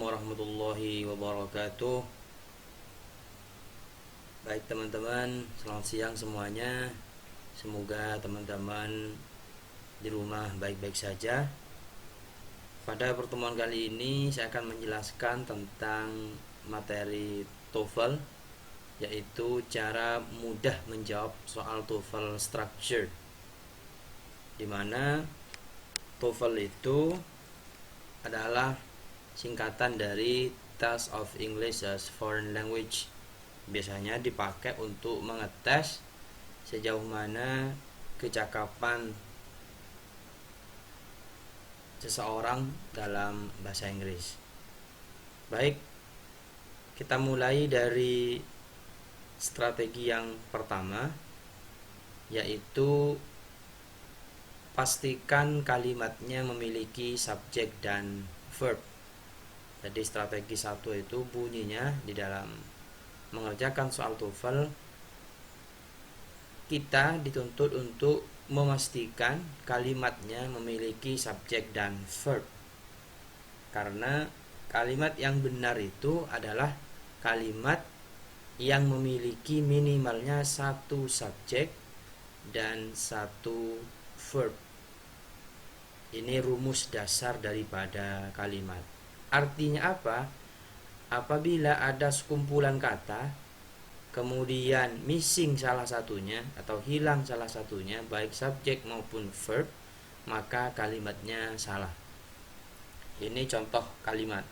warahmatullahi wabarakatuh. Baik teman-teman, selamat siang semuanya. Semoga teman-teman di rumah baik-baik saja. Pada pertemuan kali ini saya akan menjelaskan tentang materi TOEFL, yaitu cara mudah menjawab soal TOEFL structure, dimana TOEFL itu adalah singkatan dari Test of English as Foreign Language. Biasanya dipakai untuk mengetes sejauh mana kecakapan seseorang dalam bahasa Inggris. Baik, kita mulai dari strategi yang pertama, yaitu pastikan kalimatnya memiliki subjek dan verb. Jadi strategi satu itu bunyinya di dalam mengerjakan soal TOEFL, kita dituntut untuk memastikan kalimatnya memiliki subjek dan verb. Karena kalimat yang benar itu adalah kalimat yang memiliki minimalnya satu subjek dan satu verb. Ini rumus dasar daripada kalimat. Artinya apa? Apabila ada sekumpulan kata, kemudian missing salah satunya atau hilang salah satunya, baik subjek maupun verb, maka kalimatnya salah. Ini contoh kalimat.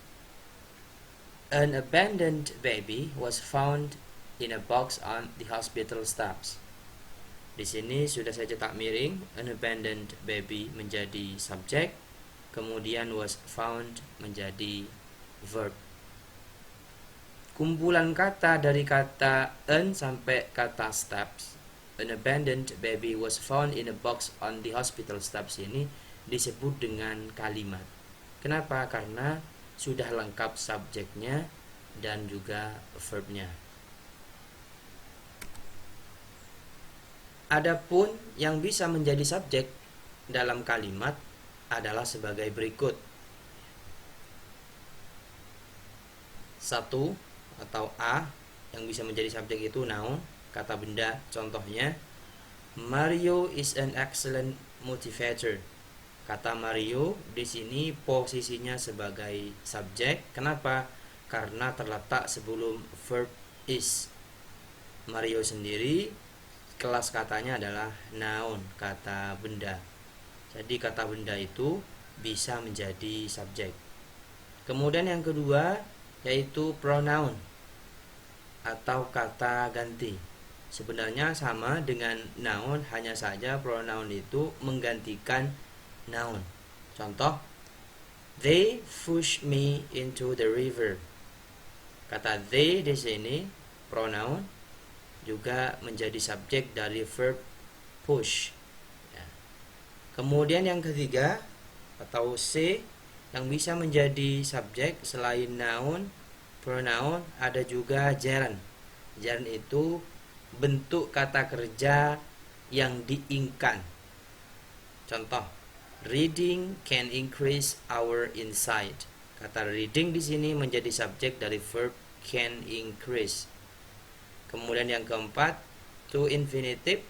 An abandoned baby was found in a box on the hospital steps. Di sini sudah saya cetak miring, an abandoned baby menjadi subjek, kemudian was found menjadi verb. Kumpulan kata dari kata an sampai kata steps, an abandoned baby was found in a box on the hospital steps, ini disebut dengan kalimat. Kenapa? Karena sudah lengkap subjeknya dan juga verbnya. Adapun yang bisa menjadi subjek dalam kalimat adalah sebagai berikut. 1 atau A yang bisa menjadi subjek itu noun, kata benda. Contohnya, Mario is an excellent motivator. Kata Mario di sini posisinya sebagai subjek. Kenapa? Karena terletak sebelum verb is. Mario sendiri kelas katanya adalah noun, kata benda. Jadi kata benda itu bisa menjadi subjek. Kemudian yang kedua yaitu pronoun atau kata ganti. Sebenarnya sama dengan noun, hanya saja pronoun itu menggantikan noun. Contoh, they push me into the river. Kata they di sini pronoun juga menjadi subjek dari verb push. Kemudian yang ketiga atau C yang bisa menjadi subjek selain noun, pronoun, ada juga gerund. Gerund itu bentuk kata kerja yang diingkan. Contoh, reading can increase our insight. Kata reading di sini menjadi subjek dari verb can increase. Kemudian yang keempat, to infinitive,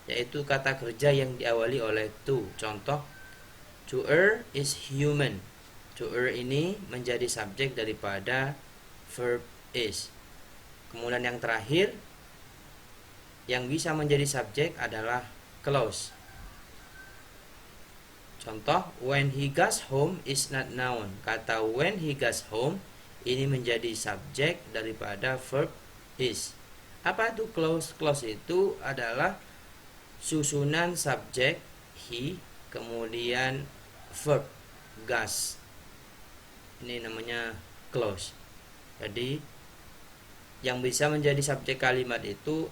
yaitu kata kerja yang diawali oleh to. Contoh, to err is human. To err ini menjadi subjek daripada verb is. Kemudian yang terakhir yang bisa menjadi subjek adalah clause. Contoh, when he goes home is not noun. Kata when he goes home ini menjadi subjek daripada verb is. Apa itu clause? Clause itu adalah susunan subjek he, kemudian verb goes. Ini namanya clause. Jadi yang bisa menjadi subjek kalimat itu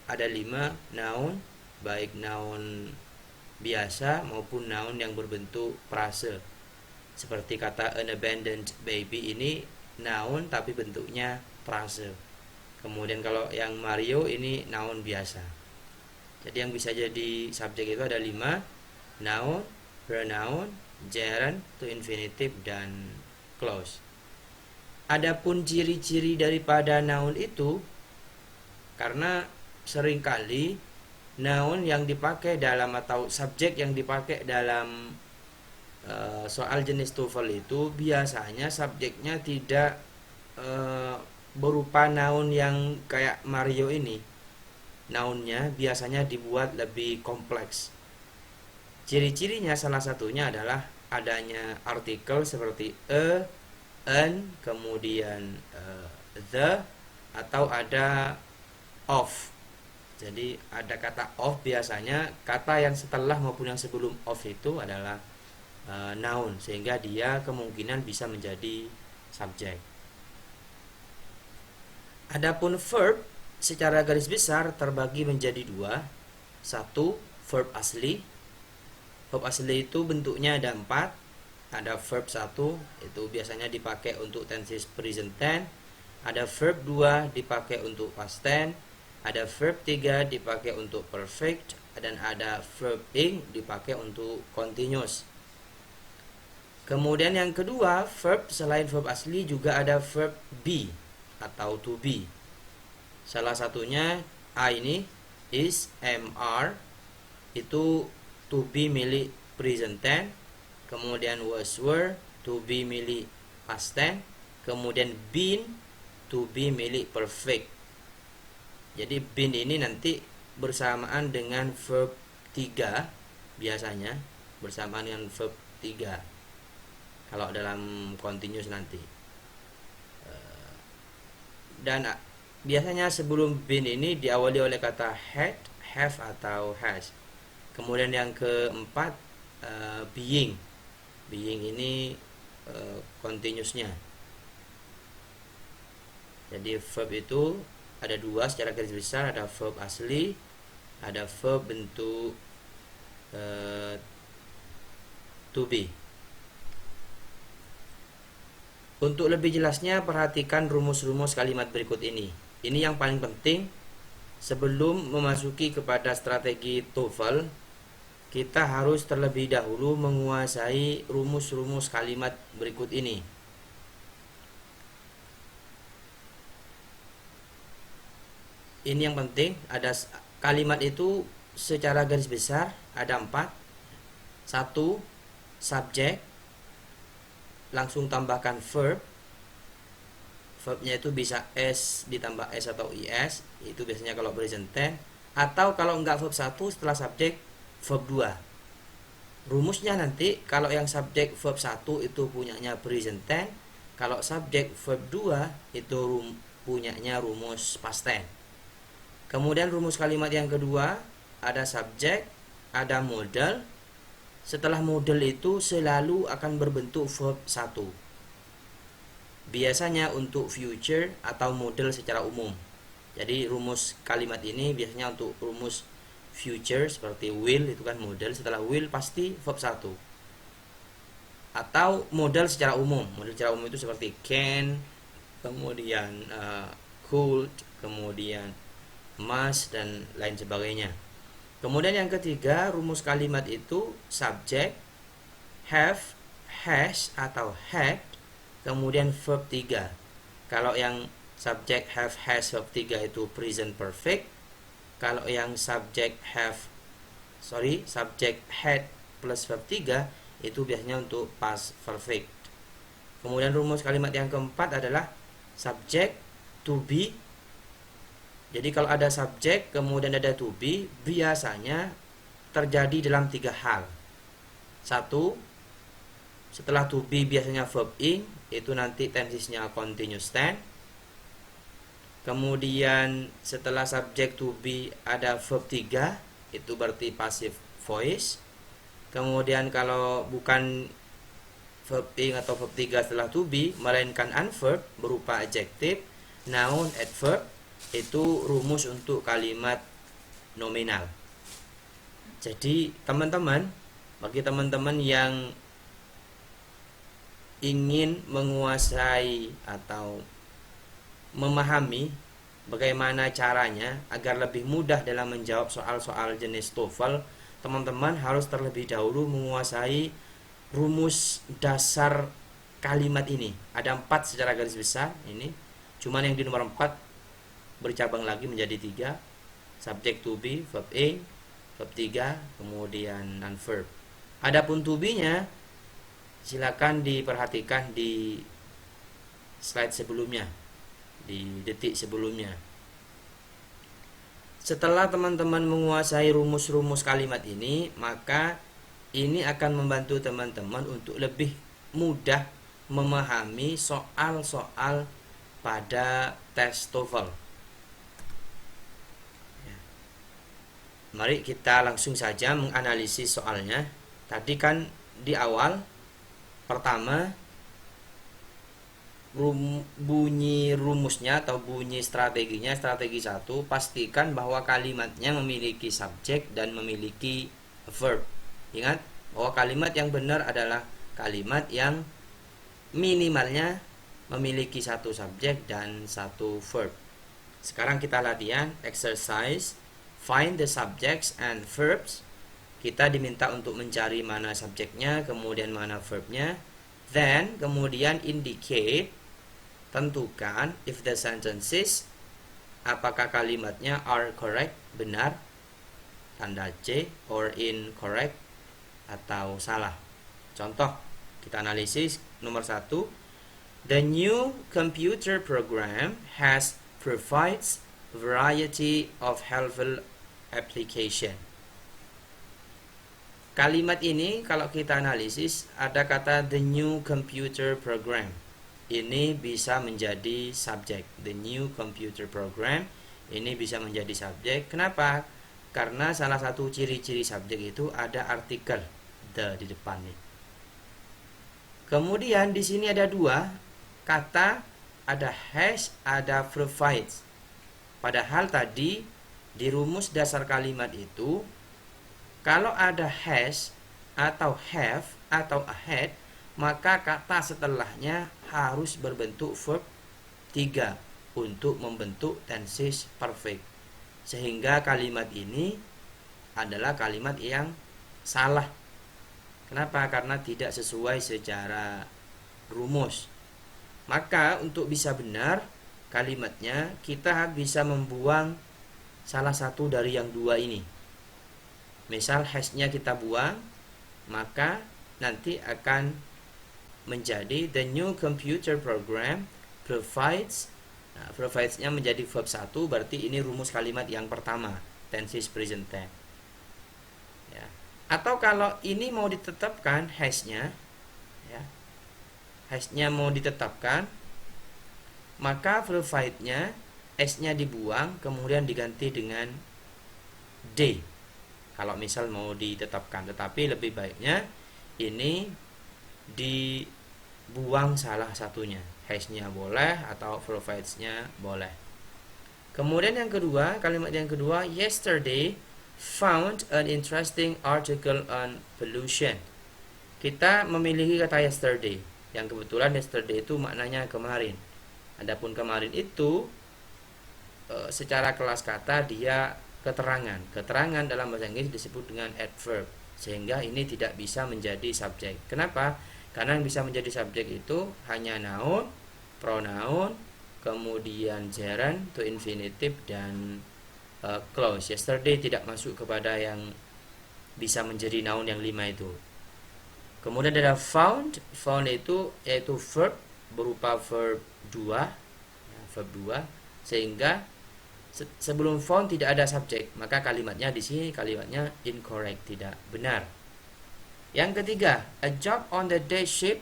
ada 5 noun, baik noun biasa maupun noun yang berbentuk frase. Seperti kata an abandoned baby ini noun tapi bentuknya frase. Kemudian kalau yang Mario ini noun biasa. Jadi yang bisa jadi subjek itu ada 5, noun, pronoun, gerund, to infinitive, dan clause. Adapun ciri-ciri daripada noun itu, karena seringkali noun yang dipakai dalam atau subjek yang dipakai dalam soal jenis TOEFL itu biasanya subjeknya tidak berupa noun yang kayak Mario ini. Nounnya biasanya dibuat lebih kompleks. Ciri-cirinya salah satunya adalah adanya artikel seperti an, kemudian the, atau ada of. Jadi ada kata of, biasanya kata yang setelah maupun yang sebelum of itu adalah noun, sehingga dia kemungkinan bisa menjadi subjek. Adapun verb secara garis besar terbagi menjadi dua. Satu, verb asli. Verb asli itu bentuknya ada 4. Ada verb 1, itu biasanya dipakai untuk tenses present tense. Ada verb 2 dipakai untuk past tense. Ada verb 3 dipakai untuk perfect, dan ada verb ing dipakai untuk continuous. Kemudian yang kedua, verb selain verb asli juga ada verb be atau to be. Salah satunya A ini, is, mr, itu to be milik present tense. Kemudian was, were, to be milik past tense. Kemudian been, to be milik perfect. Jadi been ini nanti bersamaan dengan verb 3, biasanya bersamaan dengan verb 3 kalau dalam continuous nanti. Dan biasanya sebelum been ini diawali oleh kata had, have, atau has. Kemudian yang keempat, being. Being ini continuousnya. Jadi verb itu ada 2 secara garis besar, ada verb asli, ada verb bentuk to be. Untuk lebih jelasnya, perhatikan rumus-rumus kalimat berikut ini. Ini yang paling penting sebelum memasuki kepada strategi TOEFL. Kita harus terlebih dahulu menguasai rumus-rumus kalimat berikut ini. Ini yang penting, ada kalimat itu secara garis besar ada 4. 1, subjek, langsung tambahkan verb. Verbnya itu bisa s ditambah s atau is, itu biasanya kalau present tense. Atau kalau enggak verb 1 setelah subjek, verb 2. Rumusnya nanti kalau yang subjek verb 1 itu punyanya present tense, kalau subjek verb 2 itu punyanya rumus past tense. Kemudian rumus kalimat yang kedua, ada subjek, ada modal. Setelah modal itu selalu akan berbentuk verb 1. Biasanya untuk future atau modal secara umum. Jadi rumus kalimat ini biasanya untuk rumus future seperti will, itu kan modal. Setelah will pasti verb 1. Atau modal secara umum. Modal secara umum itu seperti can, kemudian could, kemudian must, dan lain sebagainya. Kemudian yang ketiga, rumus kalimat itu subjek, have, has, atau had, kemudian verb 3. Kalau yang subjek, have, has, verb 3 itu present perfect. Kalau yang subjek had plus verb 3 itu biasanya untuk past perfect. Kemudian rumus kalimat yang keempat adalah subjek, to be. Jadi kalau ada subjek kemudian ada to be, biasanya terjadi dalam 3 hal. 1, setelah to be biasanya verb ing, itu nanti tensesnya continuous tense. Kemudian setelah subjek to be ada verb 3, itu berarti passive voice. Kemudian kalau bukan verb ing atau verb 3 setelah to be, melainkan adverb berupa adjective, noun, adverb, itu rumus untuk kalimat nominal. Jadi teman-teman, bagi teman-teman yang ingin menguasai atau memahami bagaimana caranya agar lebih mudah dalam menjawab soal-soal jenis TOEFL, teman-teman harus terlebih dahulu menguasai rumus dasar kalimat ini. Ada 4 secara garis besar ini. Cuman yang di nomor 4 bercabang lagi menjadi 3. Subject to be, verb A, verb 3, kemudian non-verb. Adapun to be-nya silakan diperhatikan di slide sebelumnya, di detik sebelumnya. Setelah teman-teman menguasai rumus-rumus kalimat ini, maka ini akan membantu teman-teman untuk lebih mudah memahami soal-soal pada tes TOEFL. Mari kita langsung saja menganalisis soalnya. Tadi kan di awal pertama bunyi rumusnya atau bunyi strateginya, strategi 1, pastikan bahwa kalimatnya memiliki subjek dan memiliki verb. Ingat bahwa kalimat yang benar adalah kalimat yang minimalnya memiliki 1 subjek dan 1 verb. Sekarang kita latihan exercise find the subjects and verbs. Kita diminta untuk mencari mana subjeknya, kemudian mana verbnya. Then kemudian indicate, tentukan if the sentences, apakah kalimatnya are correct, benar, tanda C, or incorrect, atau salah. Contoh, kita analisis nomor 1. The new computer program has provides variety of helpful application. Kalimat ini kalau kita analisis ada kata the new computer program. Ini bisa menjadi subjek. The new computer program ini bisa menjadi subjek. Kenapa? Karena salah satu ciri-ciri subjek itu ada artikel the di depan nih. Kemudian di sini ada 2 kata, ada has, ada provides. Padahal tadi di rumus dasar kalimat itu kalau ada has atau have atau had, maka kata setelahnya harus berbentuk verb 3 untuk membentuk tenses perfect. Sehingga kalimat ini adalah kalimat yang salah. Kenapa? Karena tidak sesuai secara rumus. Maka untuk bisa benar kalimatnya, kita bisa membuang salah satu dari yang 2 ini. Misal has-nya kita buang, maka nanti akan menjadi the new computer program provides. Nah, provides-nya menjadi verb 1, berarti ini rumus kalimat yang pertama, tenses present tense. Ya. Atau kalau ini mau ditetapkan has-nya, ya, has-nya mau ditetapkan, maka provide-nya s-nya dibuang, kemudian diganti dengan d. Kalau misal mau ditetapkan, tetapi lebih baiknya ini dibuang salah satunya. Has-nya boleh atau provides-nya boleh. Kemudian yang kedua, kalimat yang kedua, yesterday found an interesting article on pollution. Kita memiliki kata yesterday, yang kebetulan yesterday itu maknanya kemarin. Adapun kemarin itu secara kelas kata dia keterangan. Keterangan dalam bahasa Inggris disebut dengan adverb, sehingga ini tidak bisa menjadi subjek. Kenapa? Karena yang bisa menjadi subjek itu hanya noun, pronoun, kemudian gerund to infinitive, dan clause. Yesterday tidak masuk kepada yang bisa menjadi noun yang 5 itu. Kemudian ada found. Found itu yaitu verb berupa verb 2, ya, verb 2, sehingga sebelum found tidak ada subjek, maka kalimatnya di sini kalimatnya incorrect, tidak benar. Yang ketiga, a job on the day shift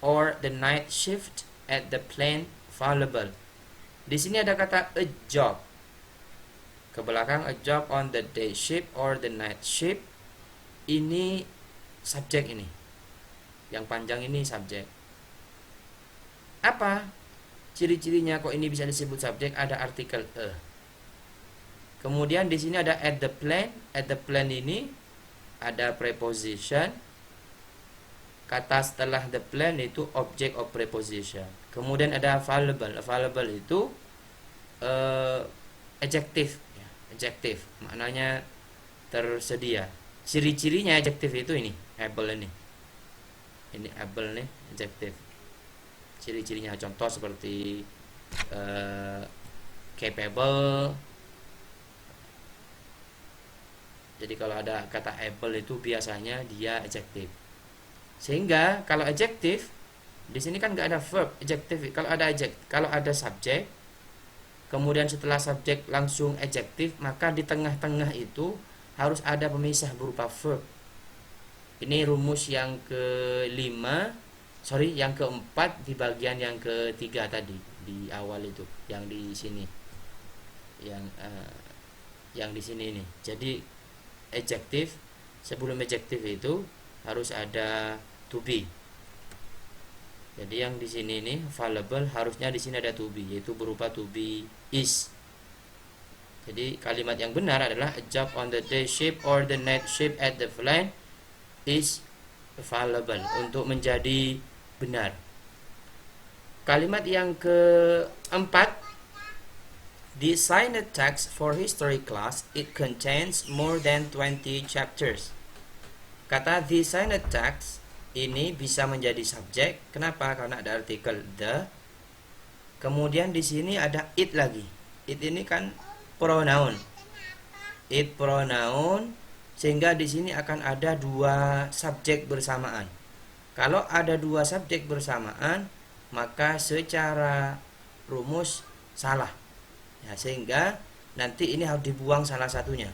or the night shift at the plant available. Di sini ada kata a job. Ke belakang a job on the day shift or the night shift. Ini subjek ini. Yang panjang ini subjek. Apa ciri-cirinya kok ini bisa disebut subjek? Ada artikel a. Kemudian di sini ada at the plant. At the plant ini ada preposition. Kata setelah the plant itu object of preposition. Kemudian ada available. Available itu adjective, ya, adjective. Maknanya tersedia. Ciri-cirinya adjective itu ini, able ini. Ini able nih, adjective. ciri-cirinya. Contoh seperti capable. Jadi kalau ada kata able itu biasanya dia adjective. Sehingga kalau adjective di sini kan nggak ada verb adjective. Kalau ada subjek, kemudian setelah subjek langsung adjective, maka di tengah-tengah itu harus ada pemisah berupa verb. Ini rumus yang yang keempat di bagian yang ketiga tadi di awal itu, yang di sini, yang di sini nih. Jadi adjective, sebelum adjective itu harus ada to be. Jadi yang di sini nih available, harusnya di sini ada to be, yaitu berupa to be is. Jadi kalimat yang benar adalah a job on the day shift or the night shift at the plant is available, untuk menjadi benar. Kalimat yang keempat, the assigned text for history class, it contains more than 20 chapters. Kata the assigned text ini bisa menjadi subjek. Kenapa? Karena ada artikel the. Kemudian di sini ada it lagi. It ini kan pronoun. It pronoun, sehingga di sini akan ada dua subjek bersamaan. Kalau ada dua subjek bersamaan, maka secara rumus salah. Ya, sehingga nanti ini harus dibuang salah satunya.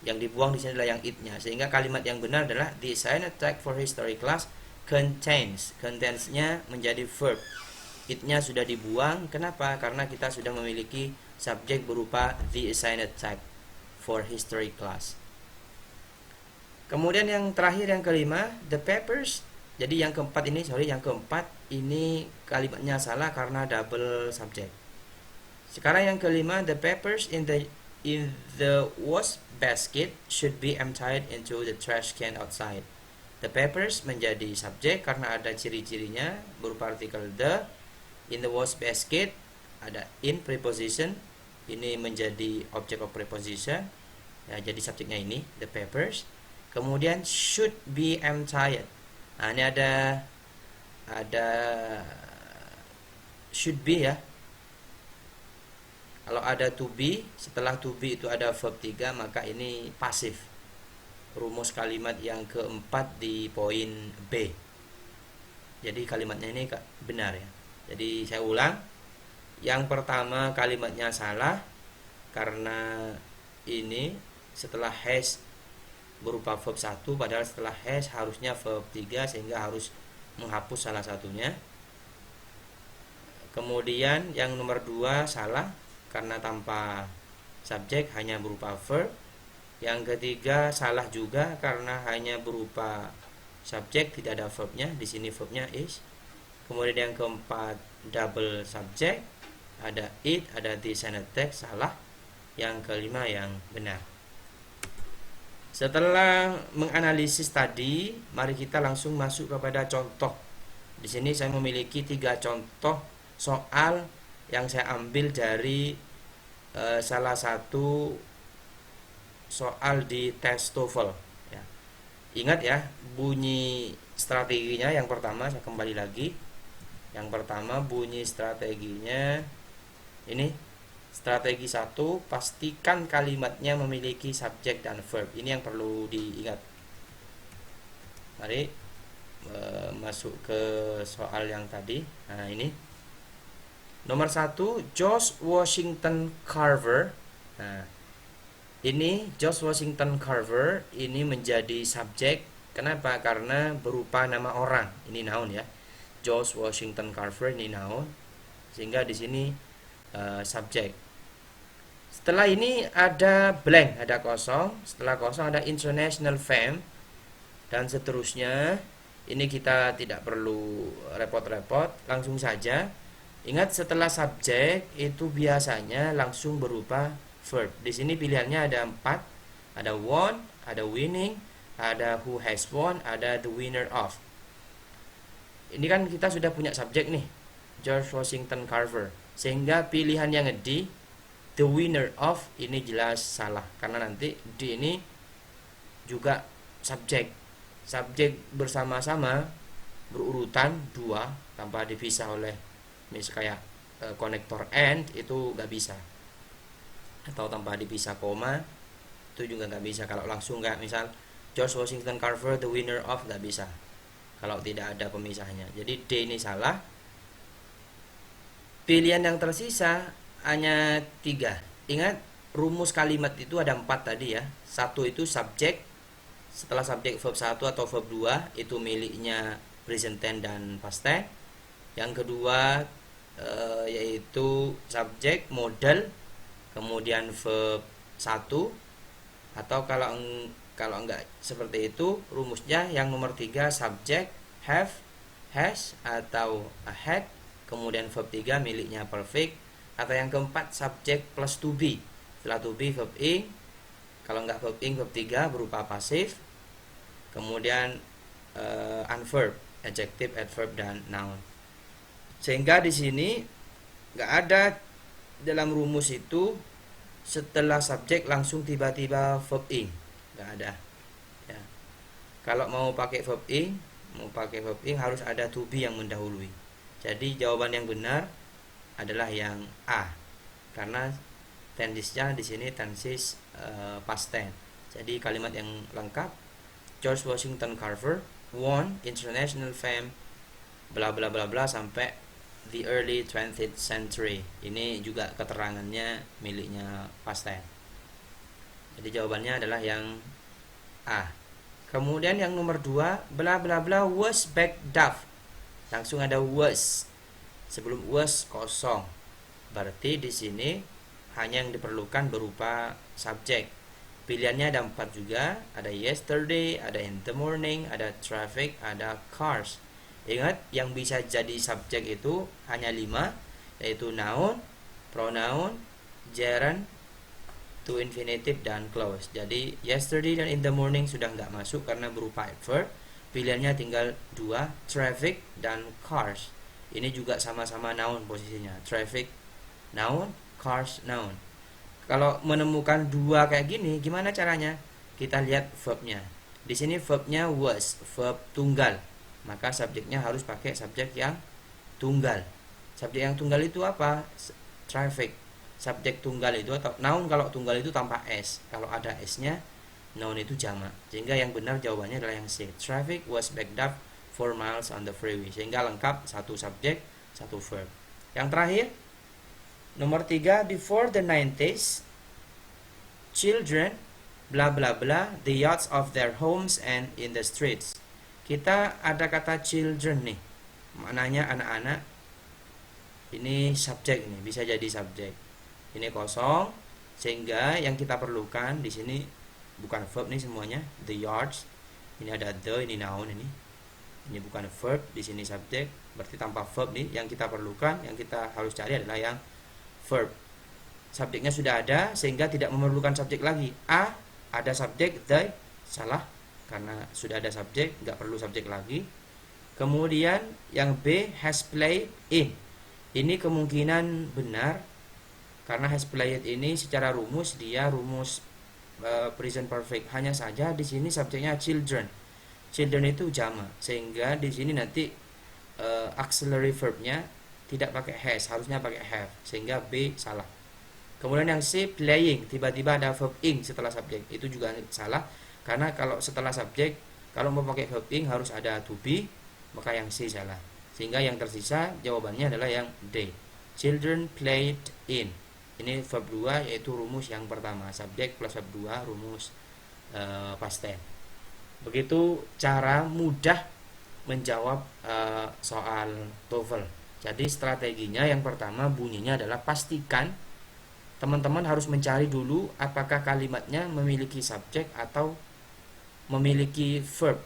Yang dibuang di sini adalah yang it-nya. Sehingga kalimat yang benar adalah the assigned text for history class contains. Contains-nya menjadi verb. It-nya sudah dibuang. Kenapa? Karena kita sudah memiliki subjek berupa the assigned text for history class. Kemudian yang terakhir, yang kelima, the papers. Jadi yang keempat ini kalimatnya salah karena double subject. Sekarang yang kelima, the papers in the waste basket should be emptied into the trash can outside. The papers menjadi subjek karena ada ciri-cirinya berupa artikel the. In the waste basket ada in preposition, ini menjadi object of preposition. Ya, jadi subjeknya ini the papers. Kemudian should be emptied. Nah, ini ada should be ya. Kalau ada to be, setelah to be itu ada verb 3, maka ini pasif. Rumus kalimat yang keempat di poin B. Jadi kalimatnya ini benar ya. Jadi saya ulang. Yang pertama kalimatnya salah karena ini setelah has berupa verb 1, padahal setelah has harusnya verb 3, sehingga harus menghapus salah satunya. Kemudian yang nomor 2 salah karena tanpa subjek, hanya berupa verb. Yang ketiga salah juga karena hanya berupa subjek, tidak ada verbnya. Di sini verbnya is. Kemudian yang keempat double subject, ada it, ada the assigned text, salah. Yang kelima yang benar. Setelah menganalisis tadi, mari kita langsung masuk kepada contoh. Di sini saya memiliki 3 contoh soal yang saya ambil dari salah satu soal di tes TOEFL ya. Ingat ya, bunyi strateginya. Yang pertama, saya kembali lagi. Yang pertama bunyi strateginya ini. Strategi 1, pastikan kalimatnya memiliki subjek dan verb. Ini yang perlu diingat. Mari masuk ke soal yang tadi. Nah, ini nomor 1, George Washington Carver. Nah, ini George Washington Carver ini menjadi subjek. Kenapa? Karena berupa nama orang. Ini noun ya. George Washington Carver ini noun. Sehingga di sini subjek. Setelah ini ada blank, ada kosong. Setelah kosong ada international fame dan seterusnya. Ini kita tidak perlu repot-repot, langsung saja. Ingat, setelah subjek itu biasanya langsung berupa verb. Di sini pilihannya ada 4. Ada won, ada winning, ada who has won, ada the winner of. Ini kan kita sudah punya subjek nih, George Washington Carver. Sehingga pilihan yang D, the winner of, ini jelas salah karena nanti D ini juga subjek. Subjek bersama-sama berurutan 2, tanpa dipisah oleh kayak konektor and itu nggak bisa, atau tanpa dipisah koma itu juga nggak bisa. Kalau langsung nggak, misal George Washington Carver the winner of, nggak bisa kalau tidak ada pemisahnya. Jadi D ini salah. Pilihan yang tersisa hanya 3. Ingat, rumus kalimat itu ada 4 tadi ya. Satu itu subjek, setelah subjek verb 1 atau verb 2 itu miliknya present tense dan past tense. Yang kedua yaitu subjek, modal, kemudian verb 1, atau kalau enggak seperti itu rumusnya yang nomor 3 subjek, have, has, atau had, kemudian verb 3 miliknya perfect, atau yang keempat subjek plus to be, setelah to be verb ing, kalau enggak verb ing verb 3 berupa pasif, kemudian unverb, adjective, adverb, dan noun. Sehingga di sini nggak ada dalam rumus itu setelah subjek langsung tiba-tiba verb ing, nggak ada ya. Kalau mau pakai verb ing harus ada to be yang mendahului. Jadi jawaban yang benar adalah yang A, karena tensesnya di sini tenses past tense. Jadi kalimat yang lengkap, George Washington Carver won international fame bla bla bla bla sampai the early 20th century. Ini juga keterangannya miliknya past tense. Jadi jawabannya adalah yang A. Kemudian yang nomor 2, bla bla bla was backed up. Langsung ada was. Sebelum was kosong. Berarti di sini hanya yang diperlukan berupa subjek. Pilihannya ada 4 juga, ada yesterday, ada in the morning, ada traffic, ada cars. Ingat, yang bisa jadi subjek itu hanya 5, yaitu noun, pronoun, gerund, to infinitive, dan clause. Jadi yesterday dan in the morning sudah nggak masuk karena berupa adverb. Pilihannya tinggal 2, traffic dan cars. Ini juga sama-sama noun posisinya, traffic noun, cars noun. Kalau menemukan 2 kayak gini, gimana caranya? Kita lihat verbnya. Di sini verbnya was, verb tunggal. Maka subjeknya harus pakai subjek yang tunggal. Subjek yang tunggal itu apa? Traffic. Subjek tunggal itu, atau noun kalau tunggal itu tanpa s. Kalau ada s-nya, noun itu jamak. Sehingga yang benar jawabannya adalah yang C. Traffic was backed up 4 miles on the freeway. Sehingga lengkap, 1 subjek, 1 verb. Yang terakhir, nomor 3, before the 90s, children bla bla bla the yachts of their homes and in the streets. Kita ada kata children nih, maknanya anak-anak. Ini subjek, ini bisa jadi subjek. Ini kosong, sehingga yang kita perlukan di sini bukan verb nih semuanya. The yachts, ini ada the, ini noun, ini bukan verb, di sini subjek. Berarti tanpa verb nih, yang kita perlukan, yang kita harus cari adalah yang verb. Subjeknya sudah ada, sehingga tidak memerlukan subjek lagi. A ada subjek, the, salah, karena sudah ada subjek, nggak perlu subjek lagi. Kemudian yang B, has played in. Ini kemungkinan benar, karena has played ini secara rumus dia rumus present perfect. Hanya saja di sini subjeknya children. Children itu jamak, sehingga di sini nanti auxiliary verbnya tidak pakai has, harusnya pakai have, sehingga B salah. Kemudian yang C, playing, tiba-tiba ada verb ing setelah subjek, itu juga salah. Karena kalau setelah subjek, kalau mau pakai verb ing harus ada to be, maka yang C salah. Sehingga yang tersisa jawabannya adalah yang D. Children played in. Ini verb 2 yaitu rumus yang pertama, subjek plus verb 2 rumus past tense. Begitu cara mudah menjawab soal TOEFL. Jadi strateginya yang pertama bunyinya adalah pastikan teman-teman harus mencari dulu apakah kalimatnya memiliki subjek atau memiliki verb.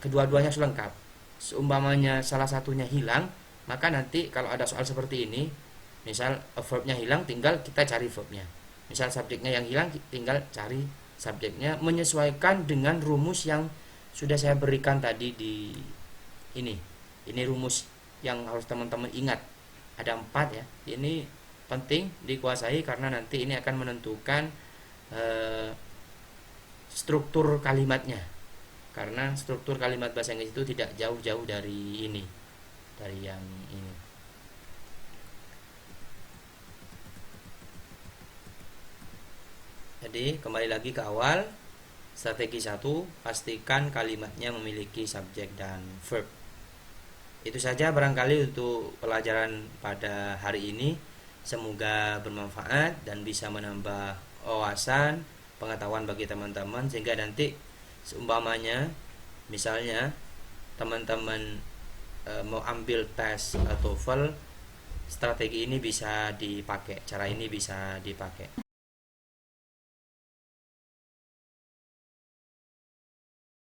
Kedua-duanya harus lengkap. Seumpamanya salah satunya hilang, maka nanti kalau ada soal seperti ini, misal verbnya hilang, tinggal kita cari verbnya. Misal subjeknya yang hilang, tinggal cari subjeknya, menyesuaikan dengan rumus yang sudah saya berikan tadi di ini. Ini rumus yang harus teman-teman ingat. Ada 4 ya. Ini penting dikuasai karena nanti ini akan menentukan struktur kalimatnya. Karena struktur kalimat bahasa Inggris itu tidak jauh-jauh dari ini. dari yang ini. Jadi kembali lagi ke awal, strategi 1, pastikan kalimatnya memiliki subjek dan verb. Itu saja barangkali untuk pelajaran pada hari ini. Semoga bermanfaat dan bisa menambah wawasan, pengetahuan bagi teman-teman, sehingga nanti seumpamanya misalnya teman-teman mau ambil tes TOEFL, strategi ini bisa dipakai, cara ini bisa dipakai.